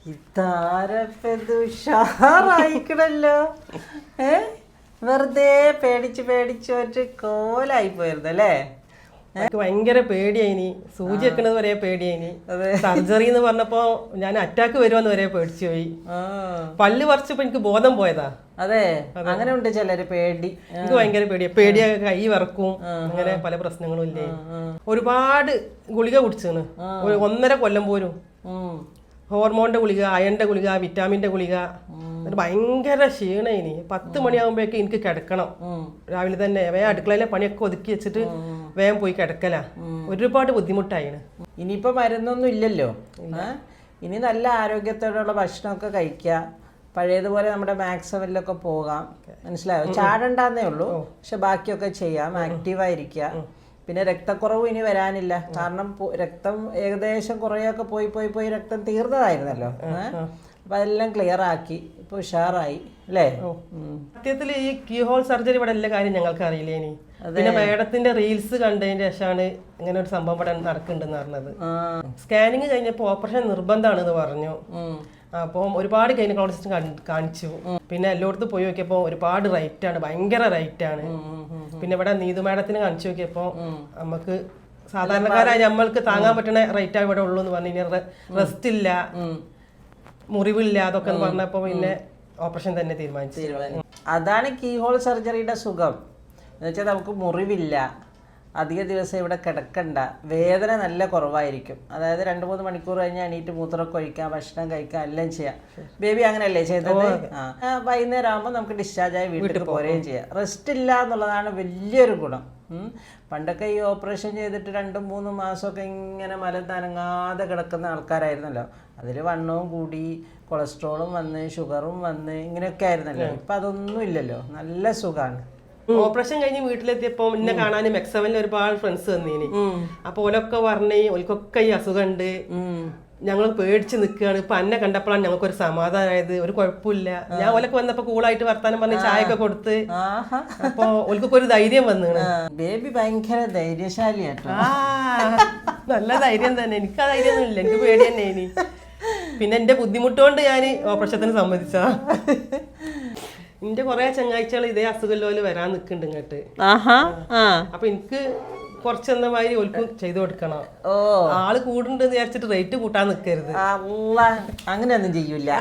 ഇതാരപ്പത് ഉഷാറായിക്കണല്ലോ. വെറുതെ പേടിച്ച് പേടിച്ച് ഒരു കോലായി പോയിരുന്നു അല്ലേ? എനിക്ക് ഭയങ്കര പേടിയായിനി. സൂചി വെക്കണത് വരെ പേടിയായിനി. സർജറി എന്ന് പറഞ്ഞപ്പോ ഞാൻ അറ്റാക്ക് വരുമെന്ന് വരെ പേടിച്ചു പോയി. പല്ല് പറിച്ചപ്പോ എനിക്ക് ബോധം പോയതാ. അതെ, അങ്ങനെ ഉണ്ട് ചിലര് പേടി. എനിക്ക് ഭയങ്കര പേടിയാ കൈ വിറക്കും, അങ്ങനെ പല പ്രശ്നങ്ങളും ഇല്ലേ. ഒരുപാട് ഗുളിക കുടിച്ചാണ്, 1.5 കൊല്ലം പോലും. ഹോർമോണിന്റെ ഗുളിക, അയണിന്റെ ഗുളിക, വിറ്റാമിന്റെ ഗുളിക. ഭയങ്കര ക്ഷീണയിനി. 10 മണിയാകുമ്പോഴേക്ക് എനിക്ക് കിടക്കണം. രാവിലെ തന്നെ വേഗം അടുക്കളയിലെ പണിയൊക്കെ ഒതുക്കി വെച്ചിട്ട് വേഗം പോയി കിടക്കല. ഒരുപാട് ബുദ്ധിമുട്ടായിന്. ഇനിയിപ്പോ മരുന്നൊന്നും ഇല്ലല്ലോ. ഇനി നല്ല ആരോഗ്യത്തോടുള്ള ഭക്ഷണമൊക്കെ കഴിക്കുക. പഴയതുപോലെ നമ്മുടെ മാക്സവലിലൊക്കെ പോകാം. മനസ്സിലായോ? ചാടണ്ടെന്നേ ഉള്ളൂ, പക്ഷെ ബാക്കിയൊക്കെ ചെയ്യാം. ആക്റ്റീവായിരിക്കുക. പിന്നെ രക്തക്കുറവ് ഇനി വരാനില്ല. കാരണം രക്തം ഏകദേശം കുറേയൊക്കെ പോയി രക്തം തീർന്നതായിരുന്നല്ലോ. അപ്പൊ അതെല്ലാം ക്ലിയർ ആക്കി, ഇപ്പൊ ഉഷാറായി അല്ലേ? സത്യത്തിൽ ഈ കീ ഹോൾ സർജറി ഇവിടെ എല്ലാ കാര്യം ഞങ്ങൾക്ക് അറിയില്ല. ഇനി പിന്നെ മേഡത്തിന്റെ റീൽസ് കണ്ടതിന് ശേഷമാണ് ഇങ്ങനെ ഒരു സംഭവം ഇവിടെ നടക്കുന്നുണ്ടെന്ന് പറഞ്ഞത്. സ്കാനിങ് കഴിഞ്ഞപ്പോ ഓപ്പറേഷൻ നിർബന്ധമാണെന്ന് പറഞ്ഞു. അപ്പം ഒരുപാട് ഗൈനക്കോളജിസ്റ്റ് കാണിച്ചു. പിന്നെ എല്ലായിടത്തും പോയി നോക്കിയപ്പോ ഒരുപാട് റേറ്റ് ആണ്, ഭയങ്കര റേറ്റ് ആണ്. പിന്നെ ഇവിടെ നീതു മേഡത്തിന് കാണിച്ചു നോക്കിയപ്പോ നമുക്ക് സാധാരണക്കാരായ നമ്മൾക്ക് താങ്ങാൻ പറ്റുന്ന റേറ്റ് ഇവിടെ ഉള്ളൂ എന്ന് പറഞ്ഞു. ഇനി റെസ്റ്റ് ഇല്ല, മുറിവില്ല, അതൊക്കെ പറഞ്ഞപ്പോ പിന്നെ ഓപ്പറേഷൻ തന്നെ തീരുമാനിച്ചു. അതാണ് കീ ഹോൾ സർജറിയുടെ സുഖം എന്ന് വെച്ചാൽ നമുക്ക് മുറിവില്ല, അധിക ദിവസം ഇവിടെ കിടക്കണ്ട, വേദന നല്ല കുറവായിരിക്കും. അതായത് 2-3 മണിക്കൂർ കഴിഞ്ഞാൽ എണീറ്റ് മൂത്രമൊക്കെ ഒഴിക്കാം, ഭക്ഷണം കഴിക്കാം, എല്ലാം ചെയ്യാം. ബേബി അങ്ങനെയല്ലേ ചെയ്തത്? വൈകുന്നേരം ആകുമ്പോൾ നമുക്ക് ഡിസ്ചാർജ് ആയി വീട്ടിൽ പോരുകയും ചെയ്യാം. റെസ്റ്റ് ഇല്ല എന്നുള്ളതാണ് വലിയൊരു ഗുണം. പണ്ടൊക്കെ ഈ ഓപ്പറേഷൻ ചെയ്തിട്ട് 2-3 മാസമൊക്കെ ഇങ്ങനെ മലം തനങ്ങാതെ കിടക്കുന്ന ആൾക്കാരായിരുന്നല്ലോ. അതിൽ വണ്ണവും കൂടി, കൊളസ്ട്രോളും വന്ന്, ഷുഗറും വന്ന്, ഇങ്ങനെയൊക്കെ ആയിരുന്നല്ലോ. ഇപ്പം അതൊന്നും ഇല്ലല്ലോ, നല്ല സുഖമാണ്. ഓപ്പറേഷൻ കഴിഞ്ഞ് വീട്ടിലെത്തിയപ്പോ എന്നെ കാണാനും മെക്സവനിൽ ഒരുപാട് ഫ്രണ്ട്സ് വന്നീനി. അപ്പൊ ഓലൊക്കെ പറഞ്ഞ് ഓൽക്കൊക്കെ ഈ അസുഖമുണ്ട്, ഞങ്ങൾ പേടിച്ച് നിൽക്കുകയാണ്. ഇപ്പൊ എന്നെ കണ്ടപ്പോഴാണ് ഞങ്ങൾക്കൊരു സമാധാനമായത്. ഒരു കുഴപ്പമില്ല. ഞാൻ ഓലൊക്കെ വന്നപ്പോ കൂളായിട്ട് വർത്താനം പറഞ്ഞ് ചായയൊക്കെ കൊടുത്ത്, അപ്പൊ ഓൽക്കൊക്കെ ഒരു ധൈര്യം വന്നു. ബേബി ഭയങ്കര ധൈര്യശാലിയാട്ടോ. നല്ല ധൈര്യം തന്നെ. എനിക്ക് ആ ധൈര്യം ഒന്നും ഇല്ല, എനിക്ക് പേടി തന്നെ ഇനി. പിന്നെ എന്റെ ബുദ്ധിമുട്ടുകൊണ്ട് ഞാൻ ഓപ്പറേഷത്തിന് സമ്മതിച്ചാ. എന്റെ കൊറേ ചങ്ങാഴ്ചകൾ ഇതേ അസുഖല്ലോല് വരാൻ നിക്കുന്നുണ്ട് ഇങ്ങോട്ട്. അപ്പൊ എനിക്ക് കുറച്ചെന്ന മാതിരി ഓൽക്കും ചെയ്തു കൊടുക്കണം. ആള് കൂടുന്നുണ്ടെന്ന് വിചാരിച്ചിട്ട് റേറ്റ് കൂട്ടാൻ നിക്കരുത്. അങ്ങനെയൊന്നും ചെയ്യൂല.